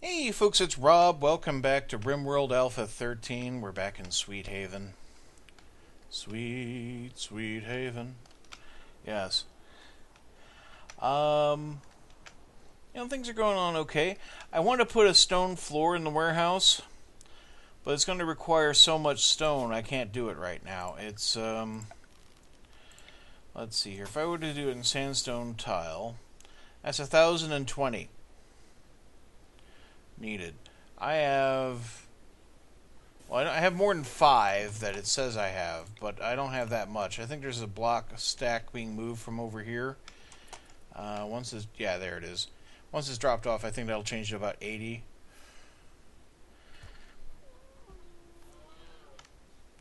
Hey folks, it's Rob. Welcome back to RimWorld Alpha 13. We're back in Sweethaven. Sweethaven. Yes. Um, things are going on okay. I want to put a stone floor in the warehouse, but it's going to require so much stone I can't do it right now. It's, let's see here. If I were to do it in sandstone tile, that's 1,020 needed. I have I have more than 5 that it says I have, but I don't have that much. I think there's a block stack being moved from over here. There it is. Once it's dropped off, I think that'll change to about 80.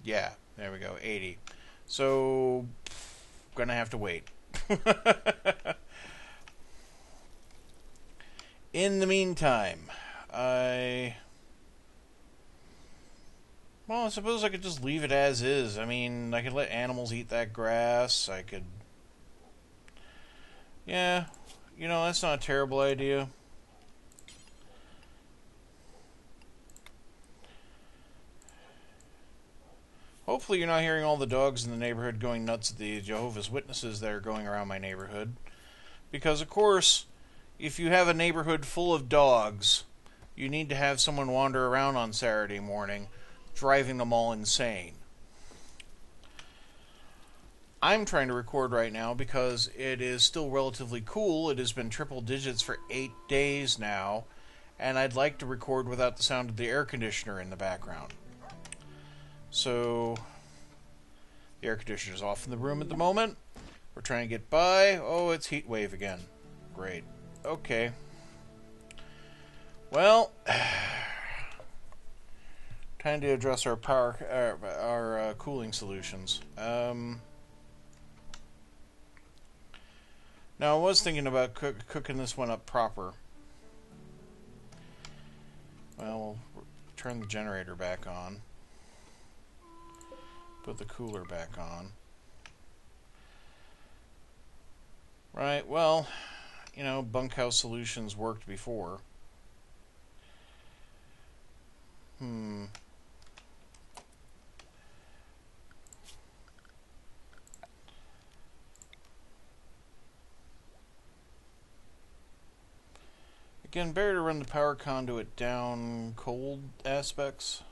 Yeah, there we go, 80. So, gonna have to wait. In the meantime, I suppose I could just leave it as is. I mean, I could let animals eat that grass. I could... Yeah, that's not a terrible idea. Hopefully you're not hearing all the dogs in the neighborhood going nuts at the Jehovah's Witnesses that are going around my neighborhood. Because, of course, if you have a neighborhood full of dogs, you need to have someone wander around on Saturday morning, driving them all insane. I'm trying to record right now because it is still relatively cool. It has been triple digits for 8 days now, and I'd like to record without the sound of the air conditioner in the background. So, the air conditioner is off in the room at the moment. We're trying to get by. Oh, it's heat wave again. Great. Okay. Well, time to address our cooling solutions. Now, I was thinking about cooking this one up proper. Well, we'll turn the generator back on. Put the cooler back on. Right, well, bunkhouse solutions worked before. Again, better to run the power conduit down cold aspects.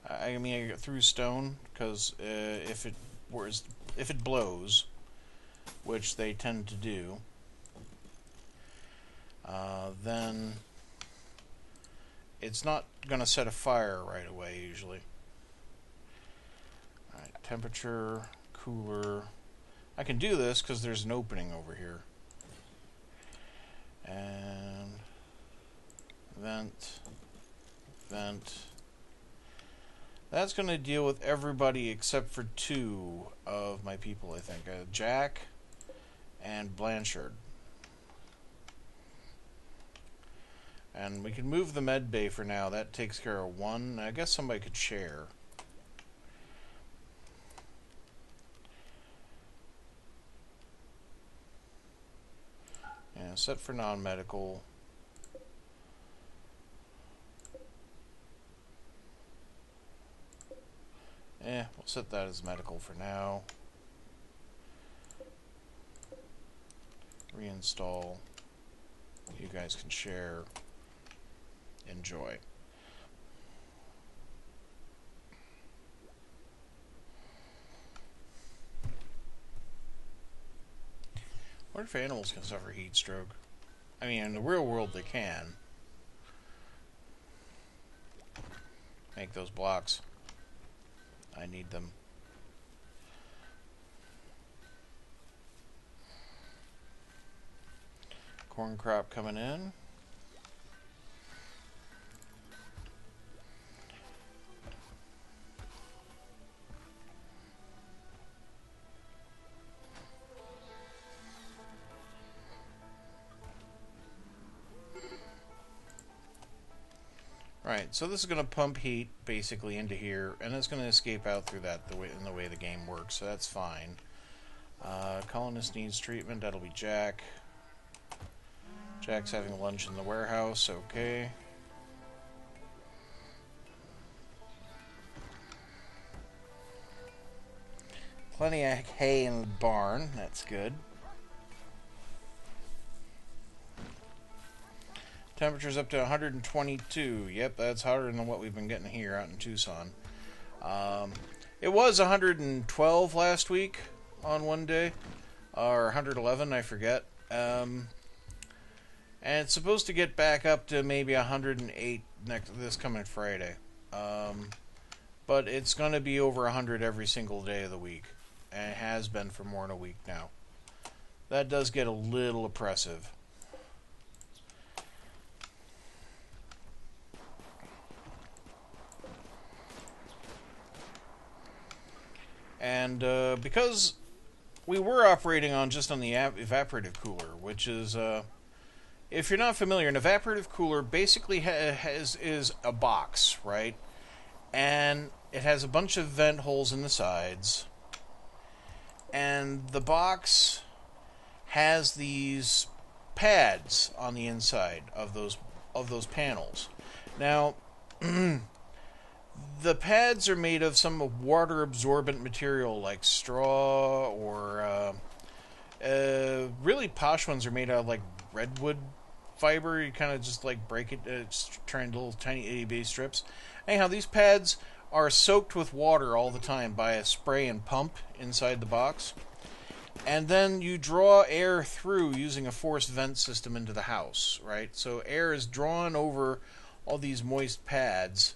I mean, I get through stone because if it blows, which they tend to do, then it's not going to set a fire right away usually. Alright, temperature, cooler. I can do this because there's an opening over here. And vent. That's going to deal with everybody except for 2 of my people, I think. Jack and Blanchard. And we can move the med bay for now. That takes care of 1. I guess somebody could share. Yeah, set for non-medical. We'll set that as medical for now. Reinstall. You guys can share. Enjoy. What if animals can suffer heat stroke? I mean, in the real world they can. Make those blocks. I need them. Corn crop coming in. Right, so this is going to pump heat basically into here, and it's going to escape out through that in the way the game works, so that's fine. Colonist needs treatment, that'll be Jack. Jack's having lunch in the warehouse, okay. Plenty of hay in the barn, that's good. Temperature's up to 122. Yep, that's hotter than what we've been getting here out in Tucson. It was 112 last week on one day, or 111, I forget. And it's supposed to get back up to maybe 108 this coming Friday. But it's going to be over 100 every single day of the week, and it has been for more than a week now. That does get a little oppressive. And because we were operating on just on the evaporative cooler, which is, if you're not familiar, an evaporative cooler basically is a box, right? And it has a bunch of vent holes in the sides, and the box has these pads on the inside of those panels. Now, the pads are made of some water-absorbent material like straw, or really posh ones are made out of like redwood fiber. You kind of just like break it, try into little tiny itty-bitty strips. Anyhow, these pads are soaked with water all the time by a spray and pump inside the box. And then you draw air through using a forced vent system into the house, right? So air is drawn over all these moist pads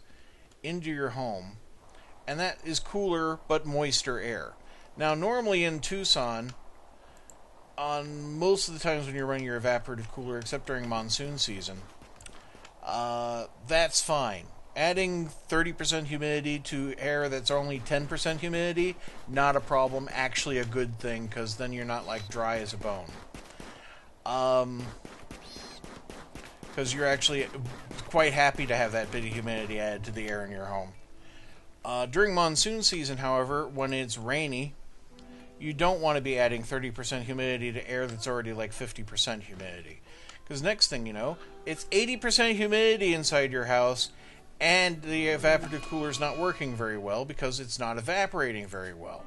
into your home, and that is cooler but moister air. Now, normally in Tucson, on most of the times when you're running your evaporative cooler, except during monsoon season, that's fine. Adding 30% humidity to air that's only 10% humidity, not a problem. Actually a good thing, because then you're not like dry as a bone. Because you're actually quite happy to have that bit of humidity added to the air in your home. During monsoon season, however, when it's rainy, you don't want to be adding 30% humidity to air that's already like 50% humidity. Because next thing you know, it's 80% humidity inside your house, and the evaporative cooler's not working very well because it's not evaporating very well.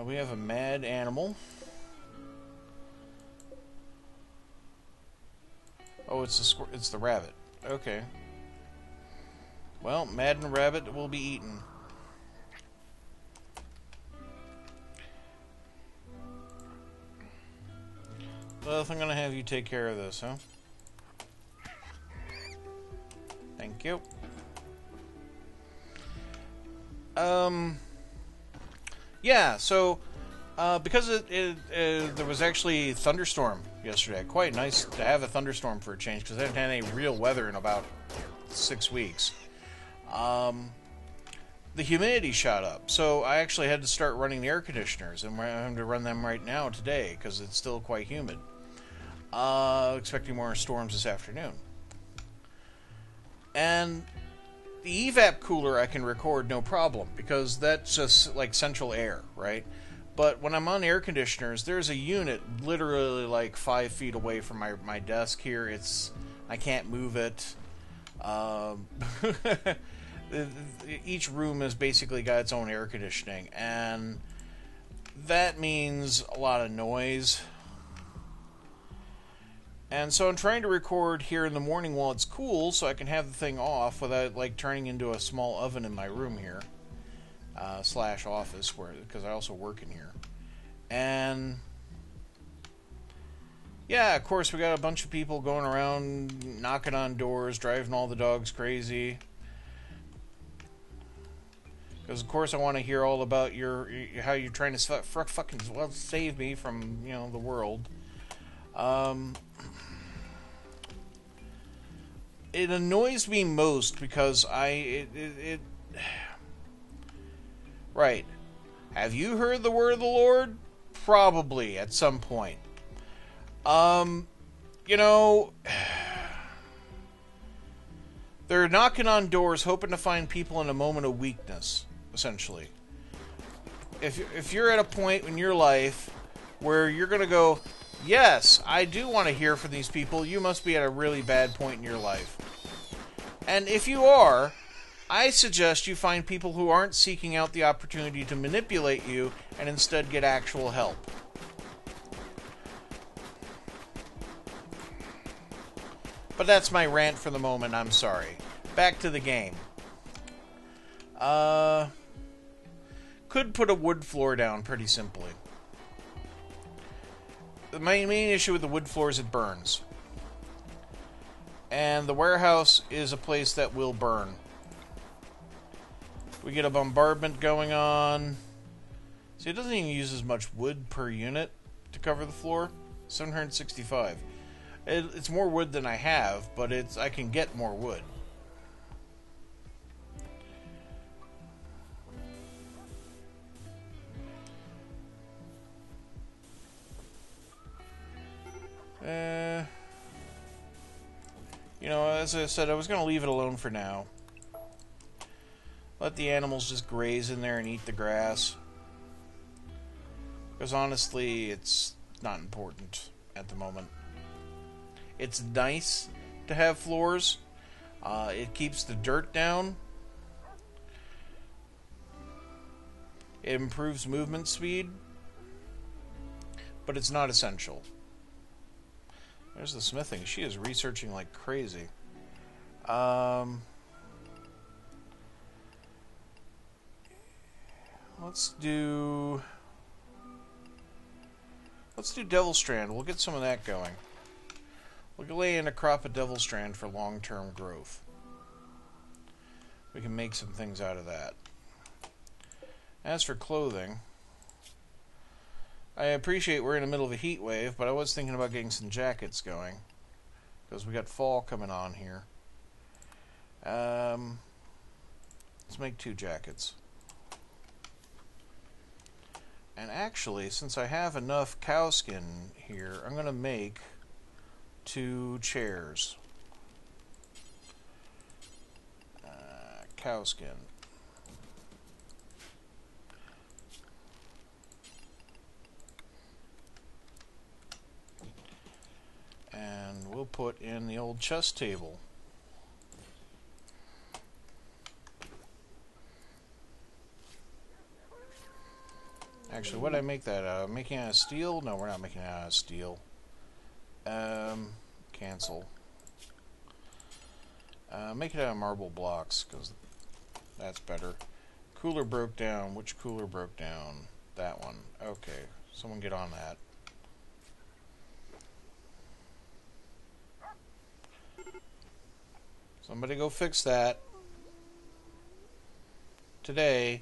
We have a mad animal. Oh, it's the rabbit. Okay. Well, mad and rabbit will be eaten. Well, I'm gonna have you take care of this, huh? Thank you. Yeah, so, because there was actually a thunderstorm yesterday. Quite nice to have a thunderstorm for a change, because I haven't had any real weather in about 6 weeks. The humidity shot up, so I actually had to start running the air conditioners, and I'm having to run them right now today, because it's still quite humid. Expecting more storms this afternoon. And the evap cooler I can record no problem, because that's just like central air, right? But when I'm on air conditioners, there's a unit literally like 5 feet away from my desk here. I can't move it. Each room has basically got its own air conditioning, and that means a lot of noise. And so I'm trying to record here in the morning while it's cool, so I can have the thing off without like turning into a small oven in my room here, slash office, because I also work in here. And yeah, of course we got a bunch of people going around knocking on doors, driving all the dogs crazy. Because of course I want to hear all about how you're trying to fucking save me from the world. It annoys me most because right. Have you heard the word of the Lord? Probably at some point. They're knocking on doors hoping to find people in a moment of weakness, essentially. If you're at a point in your life where you're going to go, Yes, I do want to hear from these people. You must be at a really bad point in your life. And if you are, I suggest you find people who aren't seeking out the opportunity to manipulate you and instead get actual help. But that's my rant for the moment, I'm sorry. Back to the game. Could put a wood floor down pretty simply. The main issue with the wood floor is it burns. And the warehouse is a place that will burn. We get a bombardment going on. See, it doesn't even use as much wood per unit to cover the floor. 765. It's more wood than I have, but I can get more wood. You know, as I said, I was going to leave it alone for now. Let the animals just graze in there and eat the grass. Because honestly, it's not important at the moment. It's nice to have floors. It keeps the dirt down. It improves movement speed. But it's not essential. There's the smithing. She is researching like crazy. Let's do Devil Strand. We'll get some of that going. We'll lay in a crop of Devil Strand for long-term growth. We can make some things out of that. As for clothing, I appreciate we're in the middle of a heat wave, but I was thinking about getting some jackets going. Because we got fall coming on here. Let's make 2 jackets. And actually, since I have enough cow skin here, I'm going to make 2 chairs. Cow skin. And we'll put in the old chess table. Actually, what did I make that out of? Making it out of steel? No, we're not making it out of steel. Cancel. Make it out of marble blocks, because that's better. Cooler broke down. Which cooler broke down? That one. Okay, someone get on that. Somebody go fix that. Today.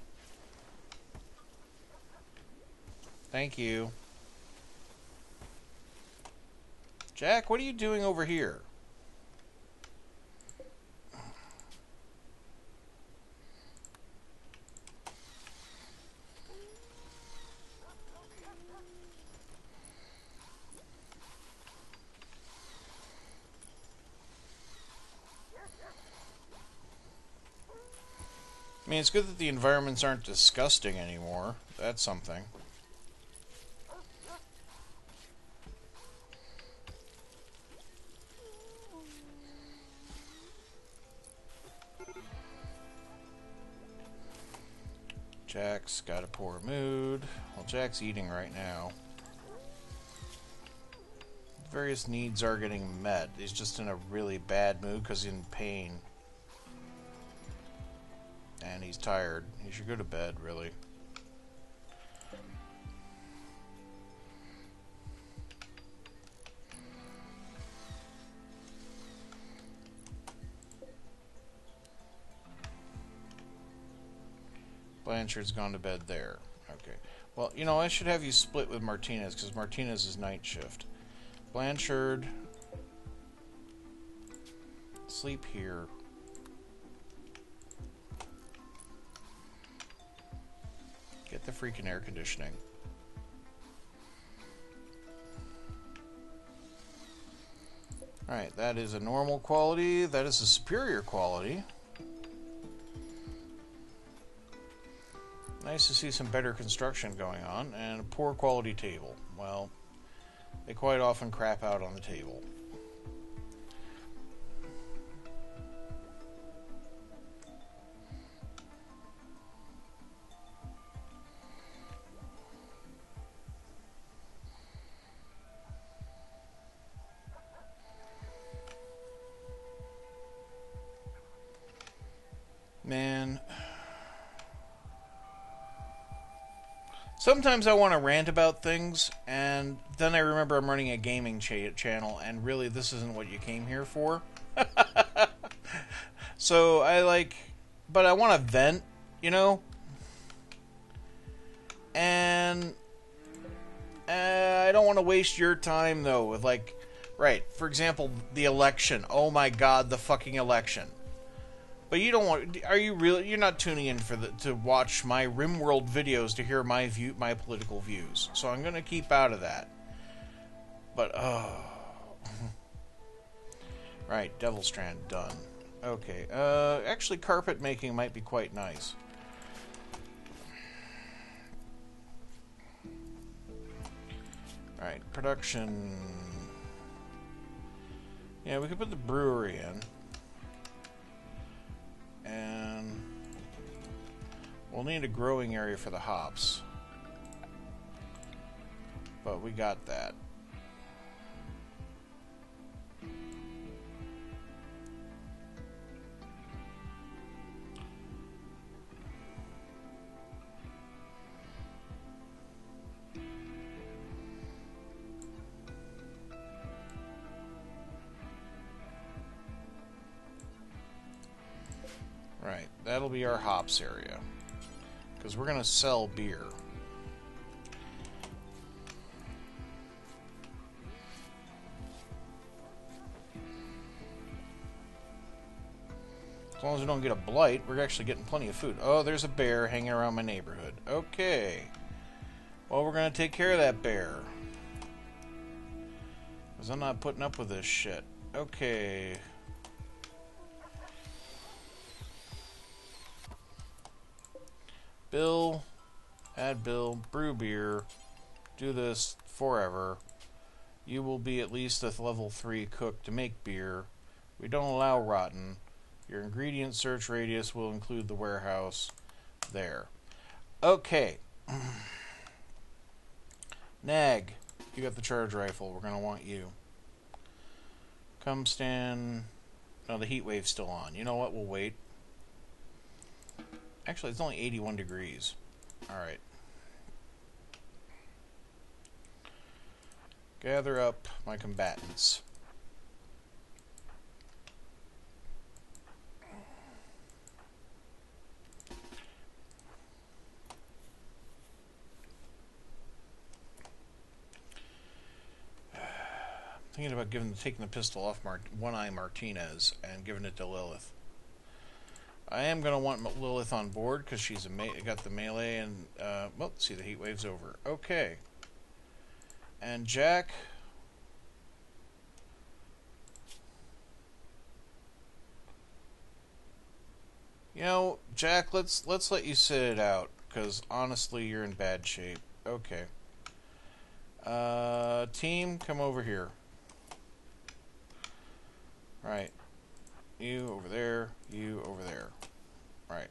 Thank you. Jack, what are you doing over here? I mean, it's good that the environments aren't disgusting anymore. That's something. Jack's got a poor mood. Well, Jack's eating right now. Various needs are getting met. He's just in a really bad mood because he's in pain. And he's tired. He should go to bed, really. Blanchard's gone to bed there. Okay. Well, you know, I should have you split with Martinez, because Martinez is night shift. Blanchard, sleep here. Get the freaking air conditioning. Alright, that is a normal quality. That is a superior quality. Nice to see some better construction going on. And a poor quality table. Well, they quite often crap out on the table. Man, sometimes I want to rant about things, and then I remember I'm running a gaming channel, and really this isn't what you came here for. So but I want to vent, you know? And I don't want to waste your time, though, with right, for example, the election. Oh my god, the fucking election. But you don't want. Are you really? You're not tuning in to watch my RimWorld videos to hear my political views. So I'm gonna keep out of that. But right, Devil Strand done. Okay. Actually, carpet making might be quite nice. Right, production. Yeah, we could put the brewery in. And we'll need a growing area for the hops. But we got that. Right, that'll be our hops area. Because we're going to sell beer. As long as we don't get a blight, we're actually getting plenty of food. Oh, there's a bear hanging around my neighborhood. Okay. Well, we're going to take care of that bear. Because I'm not putting up with this shit. Okay. Bill, add Bill, brew beer, do this forever. You will be at least a level 3 cook to make beer. We don't allow rotten. Your ingredient search radius will include the warehouse. There. Okay. Nag, you got the charge rifle. We're going to want you. Come stand. No, the heat wave's still on. You know what? We'll wait. Actually, it's only 81 degrees. Alright. Gather up my combatants. Thinking about taking the pistol off One-Eye Martinez and giving it to Lilith. I am going to want Lilith on board because she's got the melee and, well, see, the heat wave's over. Okay. And Jack. You know, Jack, let's let you sit it out because honestly, you're in bad shape. Okay. Team, come over here. Right. You over there. You over there. Right.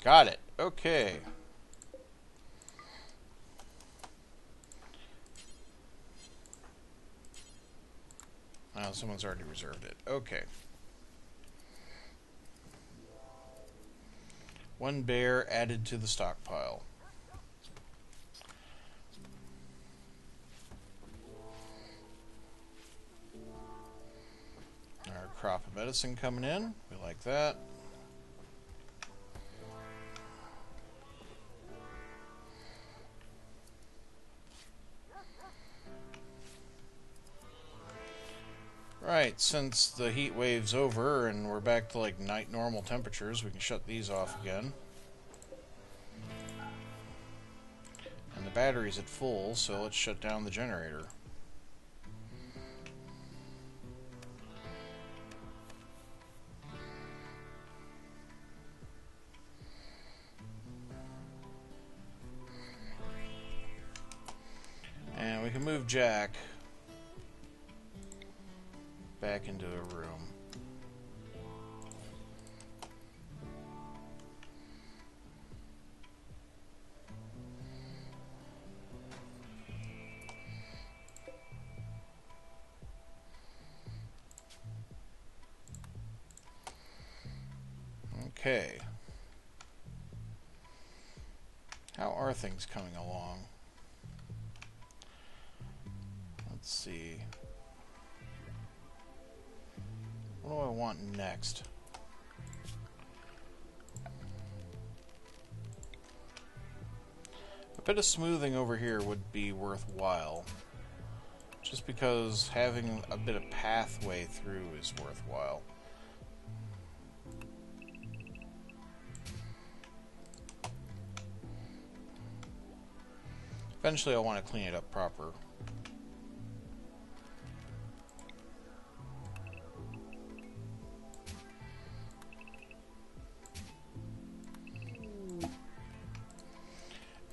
Got it. Okay. Oh, someone's already reserved it. Okay. One bear added to the stockpile. Our crop of medicine coming in. We like that. Right, since the heat wave's over and we're back to like night normal temperatures, we can shut these off again. And the battery's at full, so let's shut down the generator. shove Jack back into the room. Okay. How are things coming along? Let's see. What do I want next? A bit of smoothing over here would be worthwhile. Just because having a bit of pathway through is worthwhile. Eventually I'll want to clean it up proper.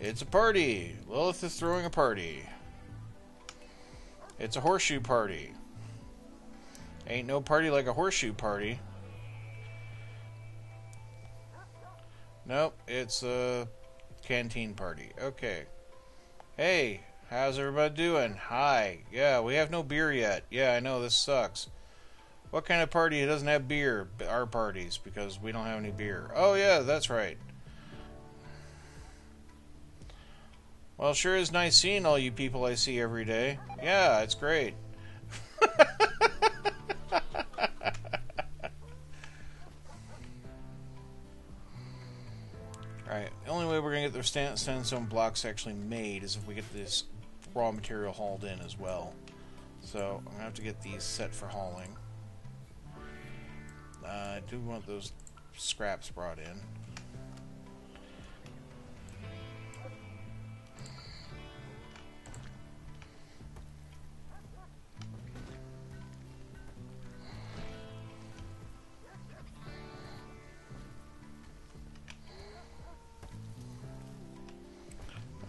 It's a party! Lilith is throwing a party. It's a horseshoe party. Ain't no party like a horseshoe party. Nope, it's a canteen party. Okay. Hey, how's everybody doing? Hi. Yeah, we have no beer yet. Yeah, I know, this sucks. What kind of party doesn't have beer? Our parties, because we don't have any beer. Oh yeah, that's right. Well, sure is nice seeing all you people I see every day. Yeah, it's great. Alright, the only way we're going to get the sandstone blocks actually made is if we get this raw material hauled in as well. So, I'm going to have to get these set for hauling. I do want those scraps brought in.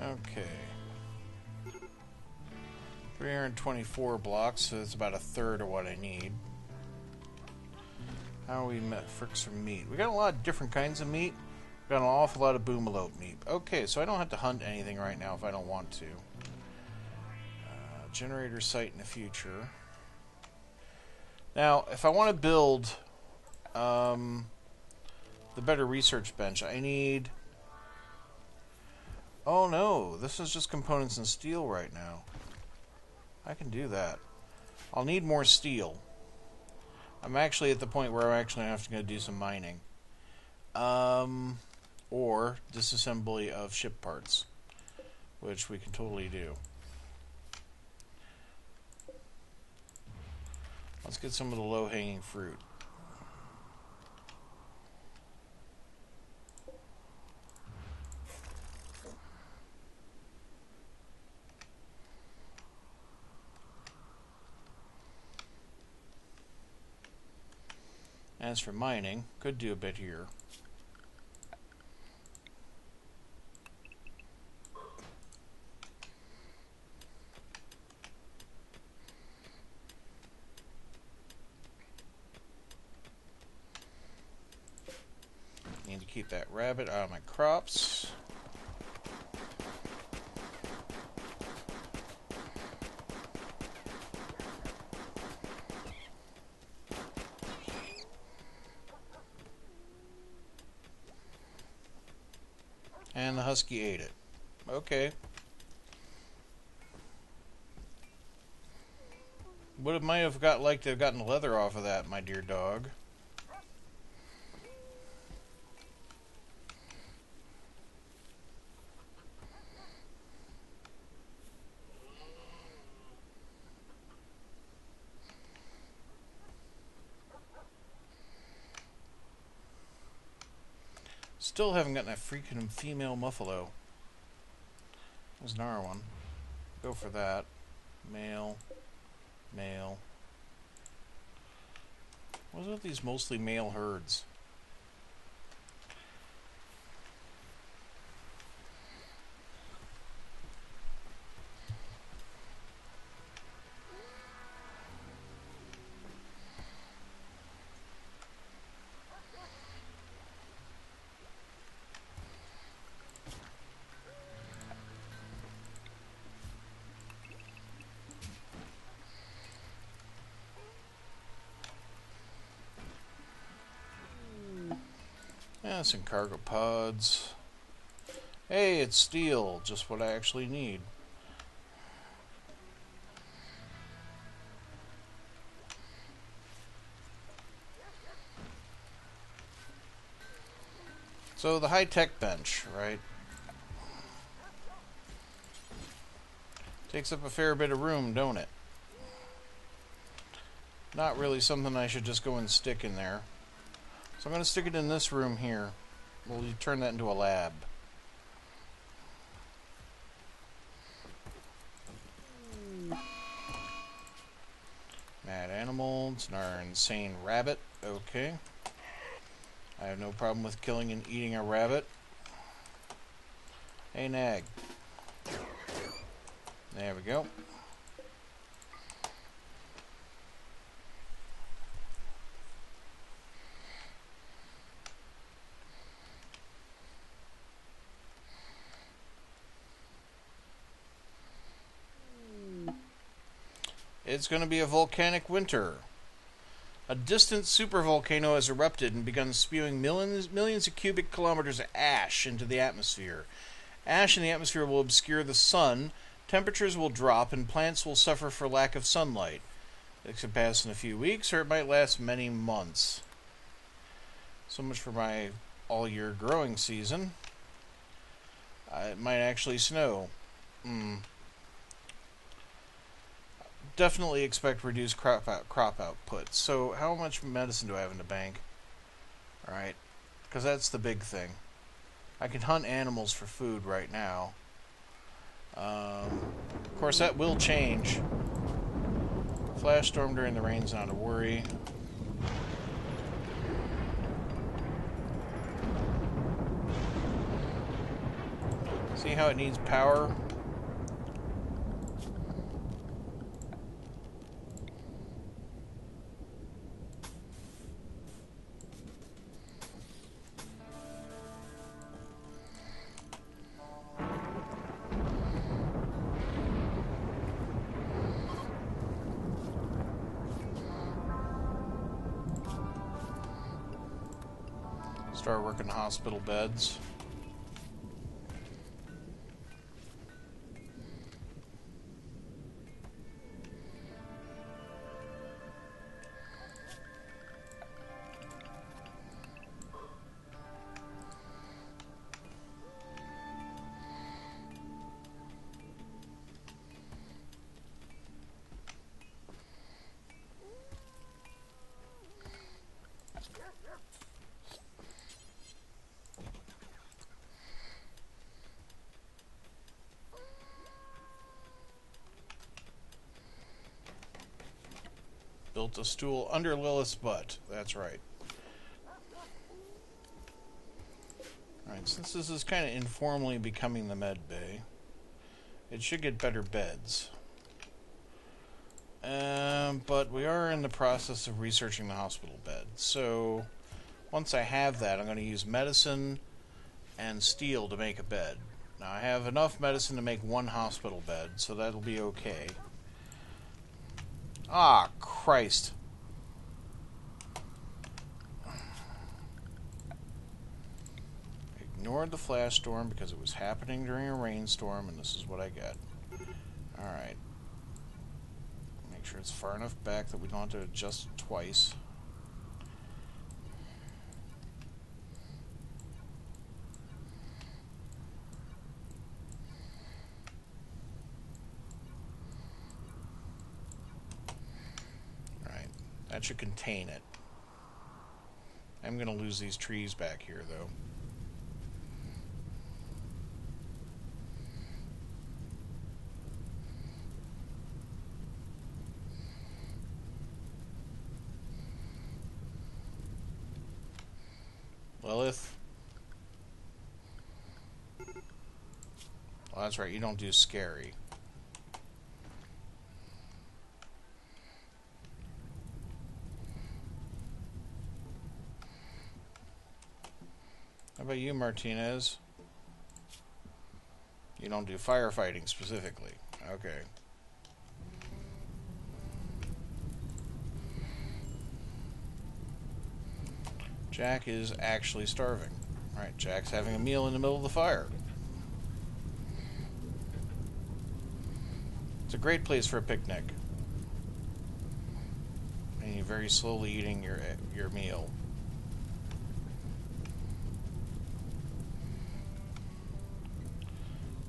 Okay. 324 blocks, so it's about a third of what I need. How are we fix for meat? We got a lot of different kinds of meat. We got an awful lot of boomalope meat. Okay, so I don't have to hunt anything right now if I don't want to. Generator site in the future. Now, if I want to build the better research bench, I need... Oh no, this is just components and steel right now. I can do that. I'll need more steel. I'm actually at the point where I'm actually going to do some mining. Or disassembly of ship parts, which we can totally do. Let's get some of the low-hanging fruit. As for mining, could do a bit here. Need to keep that rabbit out of my crops. And the husky ate it. Okay. Would it might have liked to have gotten leather off of that, my dear dog. Still haven't gotten that freaking female muffalo. There's another one. Go for that. Male. Male. What's with these mostly male herds? Yeah, some cargo pods. Hey, it's steel, just what I actually need. So the high-tech bench, right? Takes up a fair bit of room, don't it? Not really something I should just go and stick in there. So I'm going to stick it in this room here. We'll turn that into a lab. Mad animal, it's our insane rabbit. Okay. I have no problem with killing and eating a rabbit. Hey, Nag. There we go. It's going to be a volcanic winter. A distant supervolcano has erupted and begun spewing millions of cubic kilometers of ash into the atmosphere. Ash in the atmosphere will obscure the sun, temperatures will drop, and plants will suffer for lack of sunlight. It could pass in a few weeks, or it might last many months. So much for my all-year growing season. It might actually snow. Definitely expect reduced crop output. So how much medicine do I have in the bank? Alright, because that's the big thing. I can hunt animals for food right now. Of course, that will change. Flash storm during the rain's not a worry. See how it needs power? Start working hospital beds. Built a stool under Lilith's butt. That's right. Alright, since this is kind of informally becoming the med bay, it should get better beds. But we are in the process of researching the hospital bed. So once I have that, I'm going to use medicine and steel to make a bed. Now I have enough medicine to make one hospital bed, so that'll be okay. Ah, Christ. Ignored the flash storm because it was happening during a rainstorm, and this is what I get. Alright. Make sure it's far enough back that we don't have to adjust twice. That should contain it. I'm going to lose these trees back here, though. Lilith. Well, that's right. You don't do scary. How about you, Martinez? You don't do firefighting specifically. Okay. Jack is actually starving. Alright, Jack's having a meal in the middle of the fire. It's a great place for a picnic. And you're very slowly eating your meal.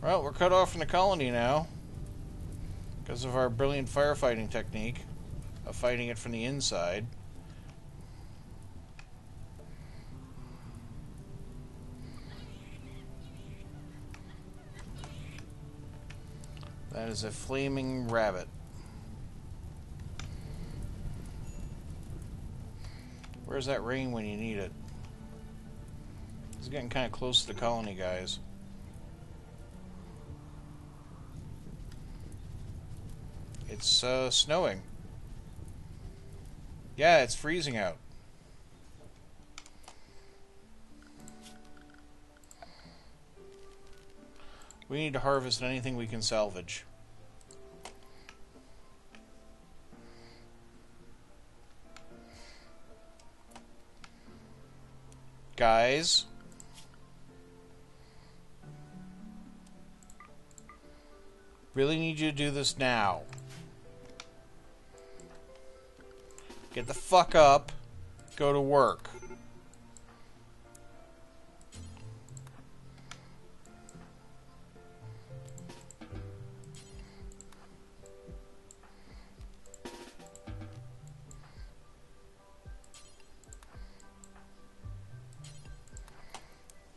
Well, we're cut off from the colony now. Because of our brilliant firefighting technique of fighting it from the inside. That is a flaming rabbit. Where's that rain when you need it? It's getting kind of close to the colony, guys. It's snowing. Yeah, it's freezing out. We need to harvest anything we can salvage. Guys. Really need you to do this now. Get the fuck up. Go to work.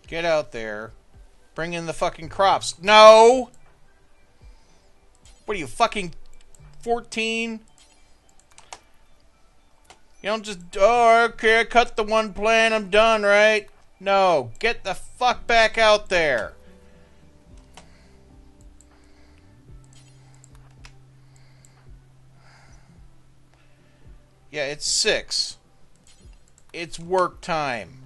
Get out there. Bring in the fucking crops. No! What are you, fucking 14? You don't just, oh, okay, I cut the one plant, I'm done, right? No, get the fuck back out there. Yeah, it's 6. It's work time.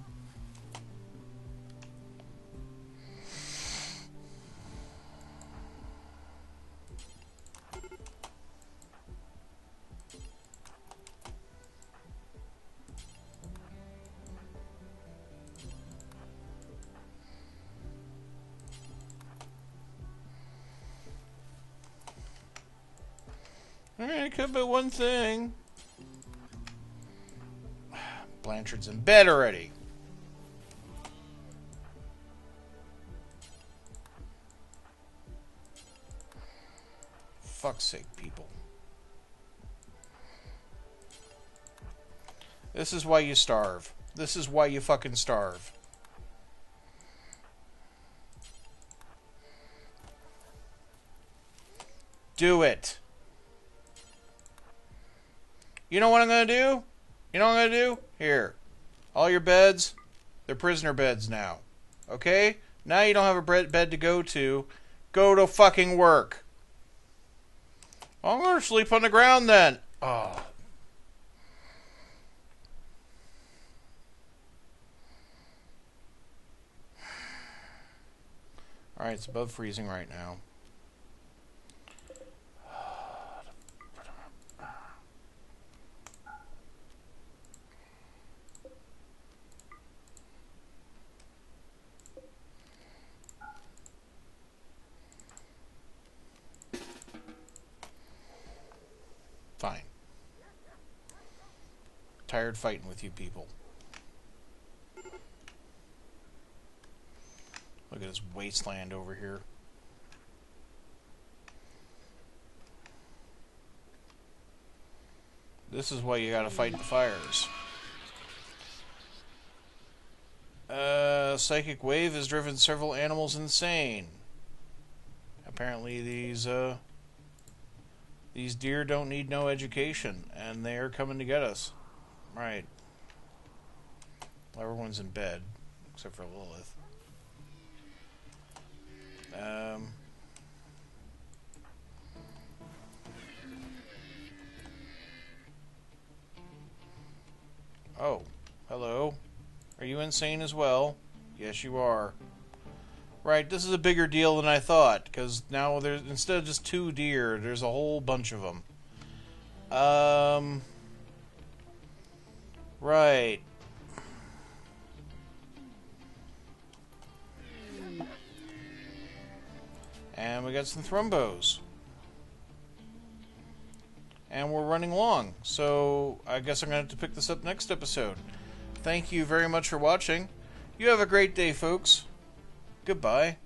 Alright, I could but one thing. Blanchard's in bed already. Fuck's sake, people. This is why you starve. This is why you fucking starve. Do it. You know what I'm going to do? You know what I'm going to do? Here. All your beds, they're prisoner beds now. Okay? Now you don't have a bed to go to. Go to fucking work. I'm going to sleep on the ground then. Oh. Alright, it's above freezing right now. Fine. Tired fighting with you people. Look at this wasteland over here. This is why you gotta fight the fires. Psychic wave has driven several animals insane. Apparently these deer don't need no education, and they are coming to get us. Right. Well, everyone's in bed, except for Lilith. Oh, hello. Are you insane as well? Yes, you are. Right, this is a bigger deal than I thought, because now there's, instead of just 2 deer, there's a whole bunch of them. Right. And we got some thrombos. And we're running long, so I guess I'm going to have to pick this up next episode. Thank you very much for watching. You have a great day, folks. Goodbye.